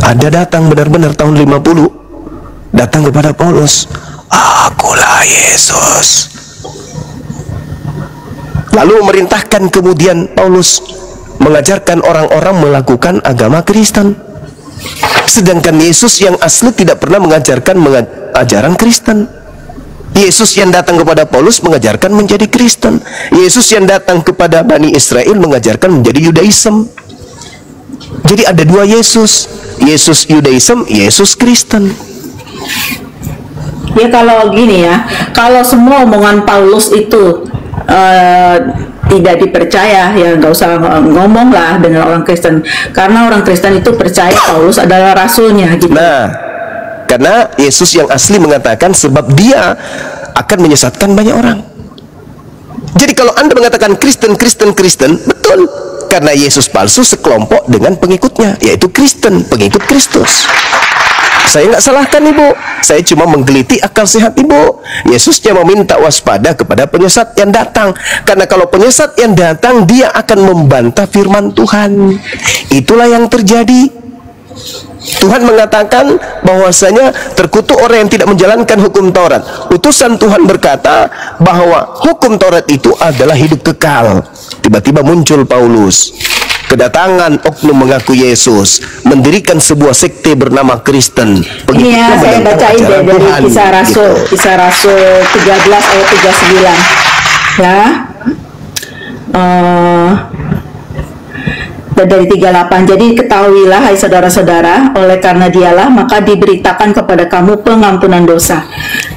Ada datang benar-benar tahun 50, datang kepada Paulus, akulah Yesus. Lalu memerintahkan kemudian Paulus mengajarkan orang-orang melakukan agama Kristen. Sedangkan Yesus yang asli tidak pernah mengajarkan ajaran Kristen. Yesus yang datang kepada Paulus mengajarkan menjadi Kristen. Yesus yang datang kepada Bani Israel mengajarkan menjadi Yudaism. Jadi ada dua Yesus, Yesus Yudaism, Yesus Kristen. Ya kalau gini ya, kalau semua omongan Paulus itu tidak dipercaya, ya nggak usah ngomong lah dengan orang Kristen, karena orang Kristen itu percaya Paulus adalah rasulnya gitu. Nah, karena Yesus yang asli mengatakan sebab dia akan menyesatkan banyak orang. Jadi kalau Anda mengatakan Kristen, betul, karena Yesus palsu sekelompok dengan pengikutnya, yaitu Kristen, pengikut Kristus. Saya nggak salahkan Ibu, saya cuma menggeliti akal sehat Ibu. Yesusnya meminta waspada kepada penyesat yang datang, karena kalau penyesat yang datang, dia akan membantah firman Tuhan. Itulah yang terjadi. Tuhan mengatakan bahwasanya terkutuk orang yang tidak menjalankan hukum Taurat. Utusan Tuhan berkata bahwa hukum Taurat itu adalah hidup kekal. Tiba-tiba muncul Paulus, kedatangan oknum mengaku Yesus, mendirikan sebuah sekte bernama Kristen. Ini ya saya bacain dari kisah Rasul, gitu. Kisah Rasul 13 ayat 39 ya. Dari 38, jadi ketahuilah hai saudara-saudara, oleh karena dialah maka diberitakan kepada kamu pengampunan dosa.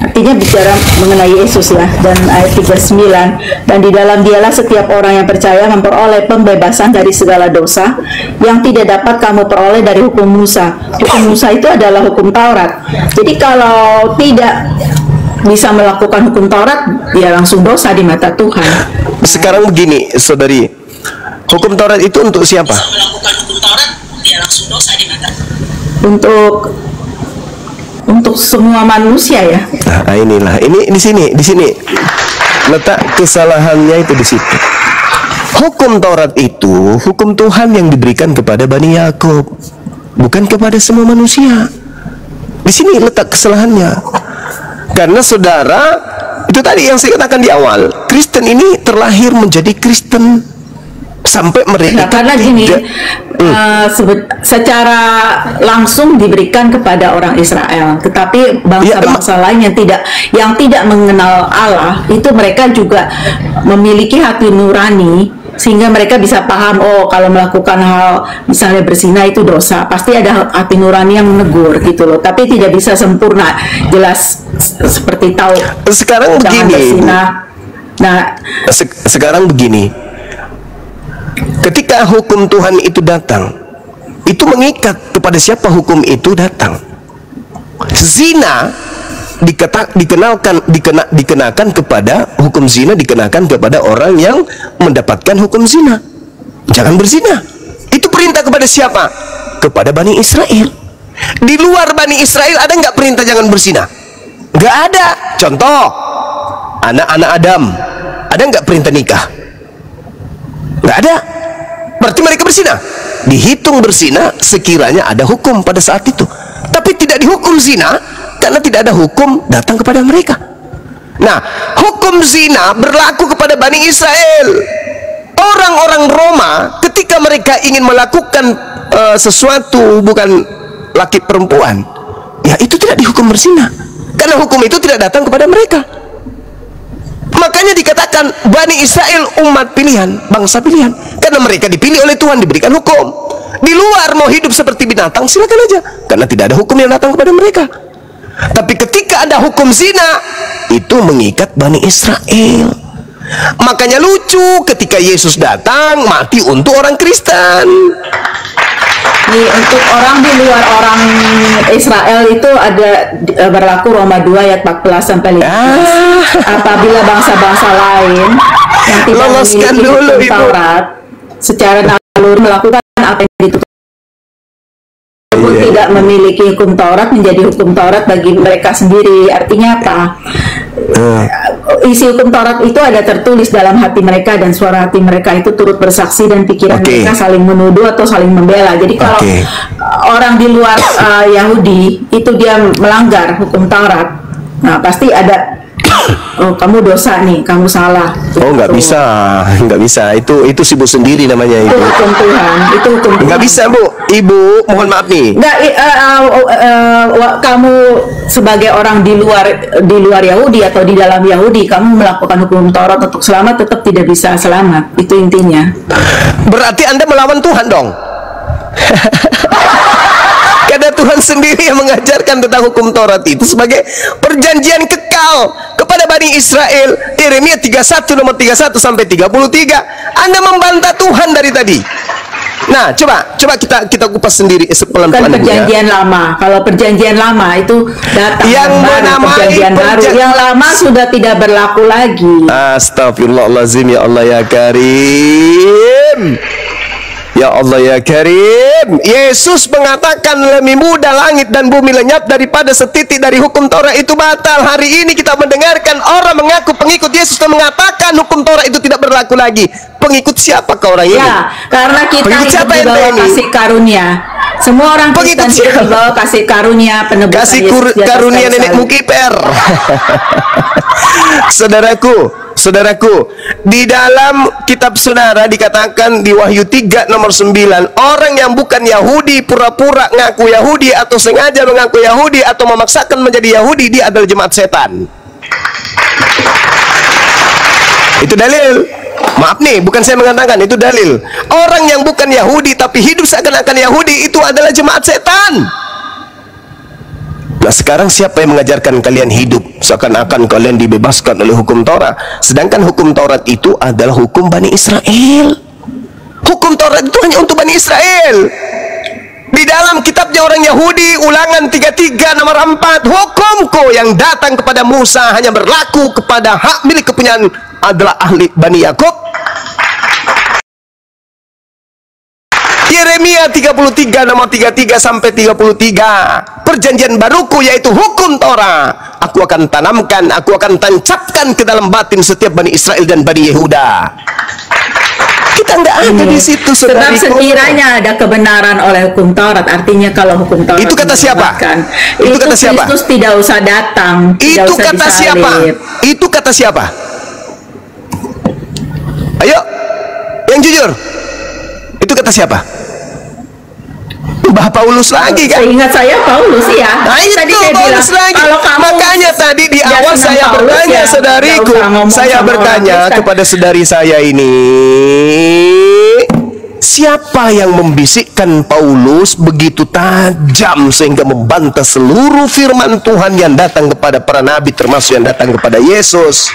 Artinya bicara mengenai Yesus ya. Dan ayat 39, dan di dalam dialah setiap orang yang percaya memperoleh pembebasan dari segala dosa yang tidak dapat kamu peroleh dari hukum Musa. Hukum Musa itu adalah hukum Taurat. Jadi kalau tidak bisa melakukan hukum Taurat, dia langsung dosa di mata Tuhan. Sekarang begini saudari, hukum Taurat itu untuk siapa? Melakukan hukum Taurat, dia langsung dosa di mata. Untuk semua manusia ya. Nah, inilah. Ini di sini letak kesalahannya itu di situ. Hukum Taurat itu hukum Tuhan yang diberikan kepada Bani Yakub, bukan kepada semua manusia. Di sini letak kesalahannya. Karena saudara Itu tadi yang saya katakan di awal, Kristen ini terlahir menjadi Kristen sampai mereka karena gini, secara langsung diberikan kepada orang Israel, tetapi bangsa-bangsa lain yang tidak mengenal Allah itu mereka juga memiliki hati nurani, sehingga mereka bisa paham, oh kalau melakukan hal misalnya berzina itu dosa, pasti ada hati nurani yang menegur gitu loh, tapi tidak bisa sempurna jelas seperti tahu sekarang begini. Nah, sekarang begini, ketika hukum Tuhan itu datang, itu mengikat kepada siapa hukum itu datang. Zina dikenakan kepada hukum zina, dikenakan kepada orang yang mendapatkan hukum zina. Jangan berzina. Itu perintah kepada siapa? Kepada Bani Israel. Di luar Bani Israel ada nggak perintah jangan berzina? Nggak ada. Contoh, anak-anak Adam, ada nggak perintah nikah? Nggak ada. Berarti mereka berzina. Dihitung berzina sekiranya ada hukum pada saat itu, tapi tidak dihukum zina karena tidak ada hukum datang kepada mereka. Nah, hukum zina berlaku kepada Bani Israel. Orang-orang Roma ketika mereka ingin melakukan sesuatu bukan laki perempuan, ya itu tidak dihukum berzina karena hukum itu tidak datang kepada mereka. Makanya dikatakan Bani Israel umat pilihan, bangsa pilihan, karena mereka dipilih oleh Tuhan, diberikan hukum. Di luar mau hidup seperti binatang silakan aja, karena tidak ada hukum yang datang kepada mereka. Tapi ketika ada hukum zina, itu mengikat Bani Israel. Makanya lucu ketika Yesus datang mati untuk orang Kristen. Nih, untuk orang di luar orang Israel itu ada berlaku Roma 2 ayat 14 sampai 15. Apabila bangsa-bangsa lain yang tidak memiliki hukum Taurat secara naluri melakukan apa yang dituntut, tidak memiliki hukum Taurat menjadi hukum Taurat bagi mereka sendiri. Artinya apa? Isi hukum Taurat itu ada tertulis dalam hati mereka, dan suara hati mereka itu turut bersaksi, dan pikiran mereka saling menuduh atau saling membela. Jadi kalau orang di luar Yahudi itu dia melanggar hukum Taurat, nah pasti ada, oh kamu dosa nih, kamu salah. Oh nggak bisa, nggak bisa. Itu sibuk sendiri namanya itu. Itu hukum Tuhan, itu hukum Tuhan. Nggak bisa Bu, Ibu, mohon maaf nih. Nggak, kamu sebagai orang di luar Yahudi atau di dalam Yahudi, kamu melakukan hukum Taurat untuk selamat, tetap tidak bisa selamat. Itu intinya. Berarti Anda melawan Tuhan dong. Karena Tuhan sendiri yang mengajarkan tentang hukum Taurat itu sebagai perjanjian kekal kepada Bani Israel. Yeremia 31 nomor 31 sampai 33. Anda membantah Tuhan dari tadi. Nah, coba kita kupas sendiri pelan-pelan. Bukan perjanjian lama. Kalau perjanjian lama itu datang yang menamai perjanjian baru. Yang lama sudah tidak berlaku lagi. Astagfirullahaladzim, ya Allah ya Karim. Ya Allah ya Karim. Yesus mengatakan lebih mudah langit dan bumi lenyap daripada setitik dari hukum Taurat itu batal. Hari ini kita mendengarkan orang mengaku pengikut Yesus dan mengatakan hukum Taurat itu tidak berlaku lagi. Pengikut siapa kau orang ini? Ya, karena kita hidup di bawah kasih karunia. Semua orang Kristen hidup di bawah kasih karunia, penebusan kasih karunia nenek Mukiper. Saudaraku, di dalam kitab saudara dikatakan di Wahyu 3 nomor 9, orang yang bukan Yahudi pura-pura ngaku Yahudi atau sengaja mengaku Yahudi atau memaksakan menjadi Yahudi, dia adalah jemaat setan. Itu dalil. Maaf nih, bukan saya mengatakan, itu dalil. Orang yang bukan Yahudi tapi hidup seakan-akan Yahudi, itu adalah jemaat setan. Nah sekarang siapa yang mengajarkan kalian hidup seakan-akan kalian dibebaskan oleh hukum Taurat, sedangkan hukum Taurat itu adalah hukum Bani Israel. Hukum Taurat itu hanya untuk Bani Israel. Di dalam kitabnya orang Yahudi, Ulangan 33 nomor 4, hukumku yang datang kepada Musa hanya berlaku kepada hak milik kepunyaan adalah ahli Bani Yakub. Yeremia 33 nomor 33 sampai 33, perjanjian baruku yaitu hukum Taurat aku akan tanamkan, aku akan tancapkan ke dalam batin setiap Bani Israel dan Bani Yehuda. Kita nggak ada di situ, Sebab saudariku. sekiranya ada kebenaran oleh hukum Taurat, artinya kalau hukum Taurat Itu kata siapa? Itu kata siapa? Kristus tidak usah datang. Tidak Itu usah kata siapa? disalib. Itu kata siapa? Ayo, yang jujur. Itu kata siapa? Mbah Paulus lagi kan? Seingat saya Paulus ya. Nah itu tadi saya Paulus bilang, lagi. kalau kamu Makanya tadi di tidak awal senang saya Paulus, bertanya, ya, saudariku, nggak usah ngomong saya sama bertanya orang Kristen. kepada saudari saya ini, siapa yang membisikkan Paulus begitu tajam sehingga membantah seluruh firman Tuhan yang datang kepada para nabi, termasuk yang datang kepada Yesus?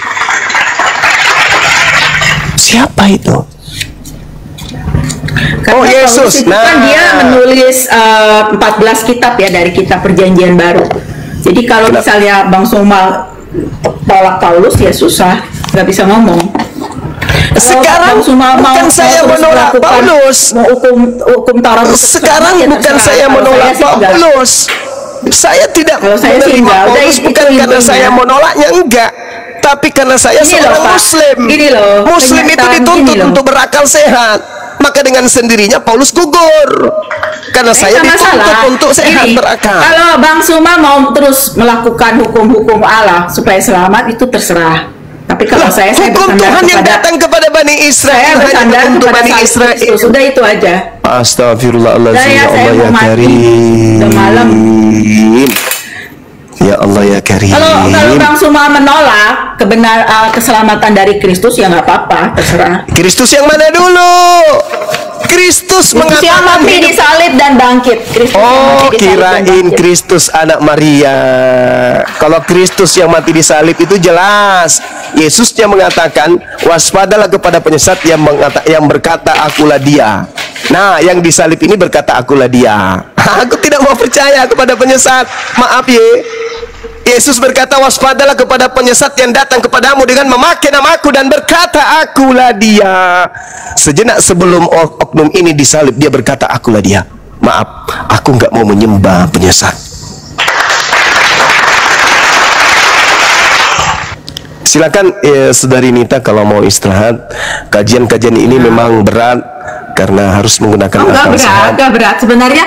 Siapa itu? Karena Yesus. Paulus itu kan dia menulis 14 kitab ya dari kitab Perjanjian Baru. Jadi kalau misalnya Bang Zuma tolak Paulus ya susah, nggak bisa ngomong. Sekarang bukan saya menolak Paulus. Mau hukum Taurat. Sekarang bukan saya menolak Paulus. Saya tidak menerima Paulus bukan karena saya menolaknya, enggak. Tapi karena saya seorang Muslim. Muslim itu dituntut untuk berakal sehat. Maka dengan sendirinya Paulus gugur. Karena saya dituntut untuk sehat berakal. Kalau Bang Zuma mau terus melakukan hukum-hukum Allah supaya selamat, itu terserah. Tapi kalau saya hukum Tuhan yang datang kepada Bani Israel, saya bersandar untuk kepada Bani Israel. Sudah itu aja. Astagfirullahaladzim, ya Allah ya Karim. Ya Allah ya Karim. Kalau Bang Zuma menolak keselamatan dari Kristus, ya nggak apa-apa, terserah. Kristus yang mana dulu? Kristus yang mati disalib dan bangkit. Kirain Kristus anak Maria. Kalau Kristus yang mati disalib itu jelas. Yesusnya mengatakan, waspadalah kepada penyesat yang berkata akulah dia. Nah, yang disalib ini berkata akulah dia. Aku tidak mau percaya kepada penyesat. Maaf ya. Yesus berkata, waspadalah kepada penyesat yang datang kepadamu dengan memakai namaku dan berkata akulah dia. Sejenak sebelum oknum ini disalib, dia berkata akulah dia. Maaf, aku nggak mau menyembah penyesat. Silakan saudari Nita kalau mau istirahat. Kajian-kajian ini memang berat karena harus menggunakan akal sehat. Enggak berat. Sebenarnya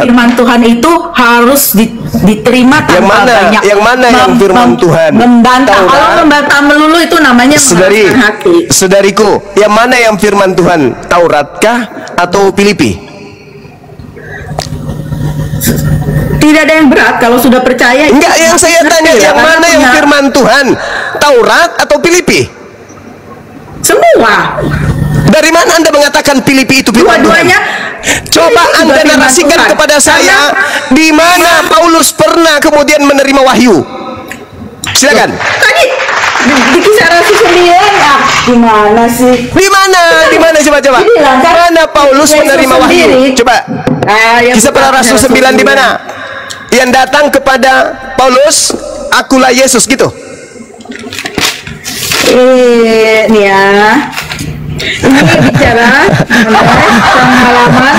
firman Tuhan itu harus diterima tanpa banyak. Yang mana yang firman Tuhan? Membantah. Kalau membantah melulu itu namanya mengeraskan hati. Saudariku, yang mana yang firman Tuhan? Tauratkah atau Filipi? Tidak ada yang berat kalau sudah percaya. Enggak, yang saya tanya yang mana yang firman Tuhan? Taurat atau Filipi? Semua. Dari mana Anda mengatakan Filipi itu firman Tuhan? Coba Anda narasikan kepada saya di mana Paulus pernah kemudian menerima wahyu. Silakan. Tadi di Kisah Rasul 9. Gimana sih? Di mana? Di mana coba? Mana Paulus menerima wahyu? Coba. Kisah para Rasul 9 di mana? Yang datang kepada Paulus, akulah Yesus gitu. Nih ya. Ini bicara mengenai pengalaman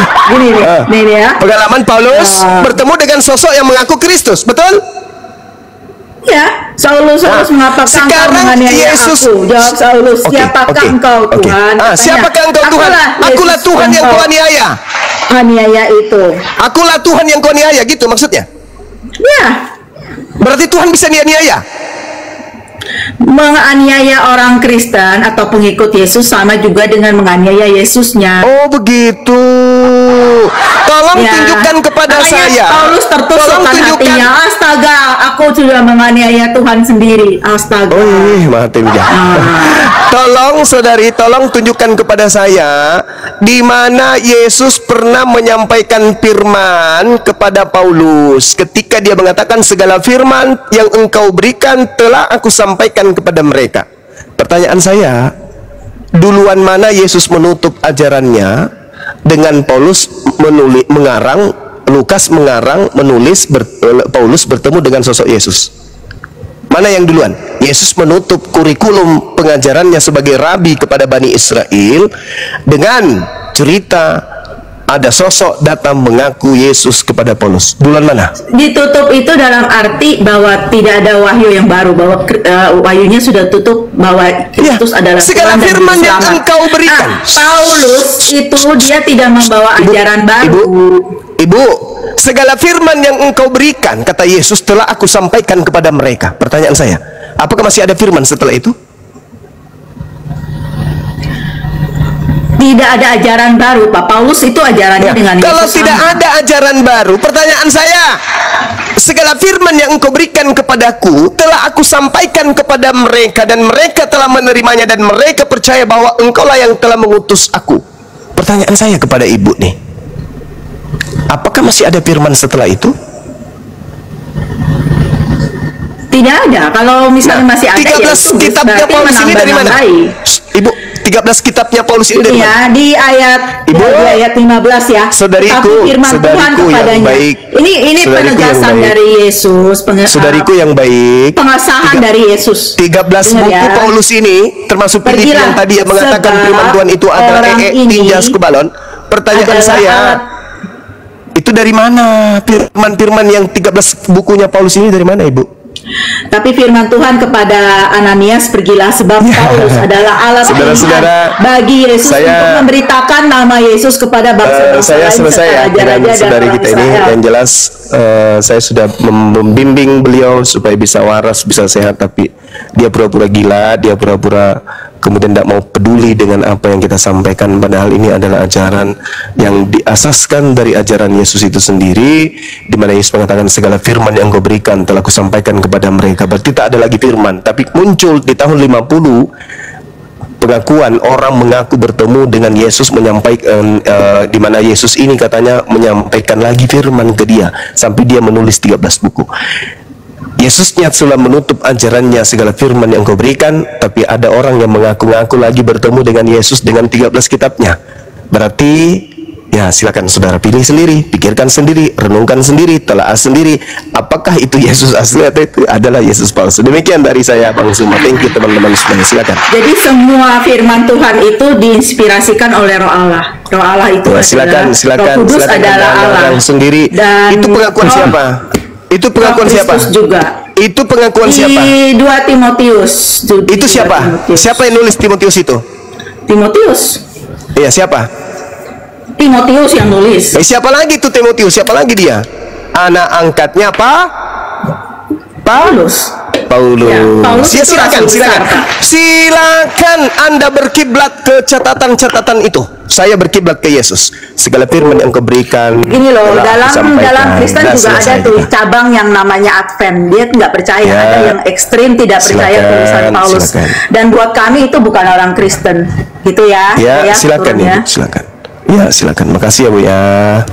gini ya. Pengalaman Paulus bertemu dengan sosok yang mengaku Kristus, betul? Ya, Saulus mengapa engkau menganiaya aku? Jawab Saulus, siapakah engkau Tuhan? Siapakah engkau Tuhan? Akulah Tuhan yang kau aniaya. Aniaya itu. Akulah Tuhan yang kau aniaya, gitu maksudnya? Ya. Berarti Tuhan bisa dianiaya? Menganiaya orang Kristen atau pengikut Yesus sama juga dengan menganiaya Yesusnya. Oh begitu. Tolong tunjukkan kepada saya. Paulus tertusukkan hatinya. Astaga, aku sudah menganiaya Tuhan sendiri. Astaga. Mati udah. Tolong saudari, tolong tunjukkan kepada saya di mana Yesus pernah menyampaikan firman kepada Paulus ketika dia mengatakan segala firman yang engkau berikan telah aku sampaikan kepada mereka. Pertanyaan saya, duluan mana Yesus menutup ajarannya dengan Paulus mengarang, Lukas mengarang, menulis, Paulus bertemu dengan sosok Yesus? Mana yang duluan? Yesus menutup kurikulum pengajarannya sebagai rabi kepada Bani Israel dengan cerita ada sosok datang mengaku Yesus kepada Paulus. Bulan mana? Ditutup itu dalam arti bahwa tidak ada wahyu yang baru, bahwa wahyunya sudah tutup, bahwa Kristus adalah segala Tuhan dan firman Juru yang Selamat. engkau berikan. Paulus itu dia tidak membawa ajaran baru. Ibu, segala firman yang engkau berikan, kata Yesus, telah aku sampaikan kepada mereka. Pertanyaan saya, apakah masih ada firman setelah itu? Tidak ada ajaran baru, Pak. Paulus itu ajarannya dengan Yesus. Kalau tidak ada ajaran baru, pertanyaan saya, segala firman yang engkau berikan kepadaku telah aku sampaikan kepada mereka, dan mereka telah menerimanya, dan mereka percaya bahwa engkaulah yang telah mengutus aku. Pertanyaan saya kepada ibu nih, apakah masih ada firman setelah itu? Tidak ada. Kalau misalnya masih ada, 13 kitabnya Paulus ini dari mana? Ibu, 13 kitabnya Paulus ini dari mana? Ya, di ayat Ibu, di ayat 15 ya. Saudariku, firman Tuhan kepadanya. yang baik. Ini penegasan dari Yesus, saudariku yang baik. Pengesahan dari Yesus. 13 buku ya. Paulus ini, termasuk Filipi yang tadi yang mengatakan firman Tuhan itu adalah tinjas ke balon. Pertanyaan saya, itu dari mana firman-firman yang 13 bukunya Paulus ini dari mana, Ibu? Tapi firman Tuhan kepada Ananias, pergilah sebab Paulus adalah alat bagi Yesus untuk memberitakan nama Yesus kepada bangsa-bangsa saya lain, selesai ya dengan saudari kita ini. Yang jelas saya sudah membimbing beliau supaya bisa waras, bisa sehat, tapi dia pura-pura gila, dia pura-pura kemudian tidak mau peduli dengan apa yang kita sampaikan, padahal ini adalah ajaran yang diasaskan dari ajaran Yesus itu sendiri, di mana Yesus mengatakan segala firman yang kau berikan telah kusampaikan kepada mereka. Berarti tak ada lagi firman, tapi muncul di tahun 50 pengakuan orang mengaku bertemu dengan Yesus, menyampaikan di mana Yesus ini katanya menyampaikan lagi firman ke dia sampai dia menulis 13 buku. Yesusnya sudah menutup ajarannya segala firman yang kau berikan, tapi ada orang yang mengaku-ngaku lagi bertemu dengan Yesus dengan 13 kitabnya. Berarti ya silakan saudara pilih sendiri, pikirkan sendiri, renungkan sendiri, telaah sendiri, apakah itu Yesus asli atau itu adalah Yesus palsu. Demikian dari saya, Bang Zuma. Thank you teman-teman sekalian, silakan. Jadi semua firman Tuhan itu diinspirasikan oleh Roh Allah. Roh Allah itu silakan Roh Kudus adalah Allah sendiri. Dan itu pengakuan siapa? Itu pengakuan siapa? Juga. Itu pengakuan siapa? Di 2 Timotius. Itu siapa? Timotius. Siapa yang nulis Timotius itu? Timotius. Iya, siapa? Timotius yang nulis. Siapa lagi tuh Timotius? Siapa lagi dia? Anak angkatnya apa? Paulus. Ya, ya, silakan Anda berkiblat ke catatan-catatan itu. Saya berkiblat ke Yesus. Segala firman yang kau berikan. Ini loh, dalam Kristen juga ada tuh cabang yang namanya Advent. Dia nggak percaya, ya, ada yang ekstrim tidak percaya tulisan Paulus. Dan buat kami itu bukan orang Kristen, gitu ya. Ya, silakan ya. Silakan. Ya, silakan. Makasih ya, Bu ya.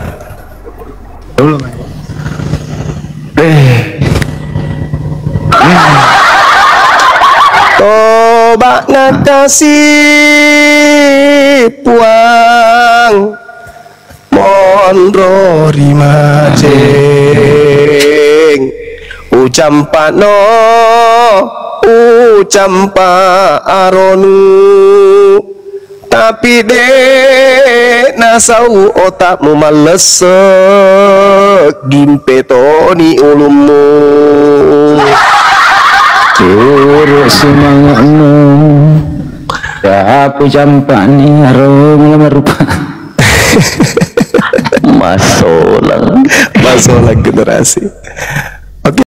Toba nakasih puang mondro rimajeng ucampa aronu, tapi dek nasau otakmu malesek gimpetoni ulumu. Suruh semangatmu, aku campani aroma merupa. Masolang Masolang generasi.